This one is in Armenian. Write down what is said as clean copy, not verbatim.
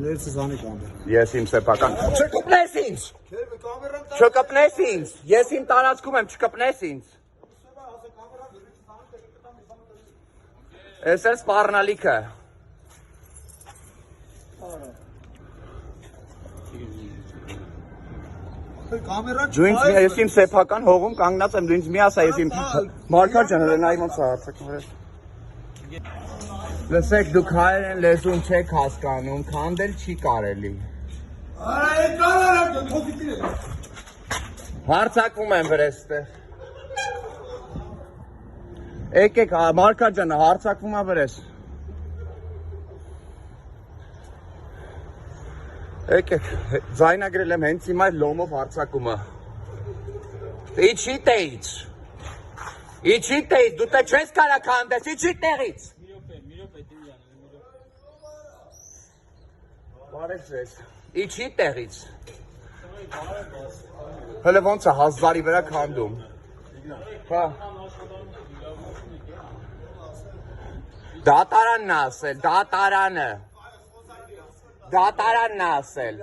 Ներսիսանի կամերա։ Ես իմ սեփական։ Չկպնես ինձ։ Չկպնես ինձ։ Ես իմ տարածքում եմ, չկպնես ինձ։ Էս է սպառնալիքը։ Դու ինձ ես իմ սեփական հողում կանգնած եմ, դու ինձ մի ասա, ես իմ Մարգար ջան, նայ ոնց է հարցակում։ Լսեք, դուք հայերեն լեզուն չեք հասկանում, քանդել չի կարելի։ Հարցակվում եմ վրեստը։ Եկեք, Մարգար ջան, հարցակվում է վրես։ Եկեք, ձայնագրել եմ հենց հիմա լոմով հարցակումը։ Իջի տեղից։ Իջի տեղից, դու տե չես կարա քանդես, իջի տեղից։ Բարև ձեզ։ Իջի տեղից։ Հələ ոնց է հազարի վրա քանդում։ Հա։ Դատարանն է ասել, դատարանը։ Դատարանն է ասել։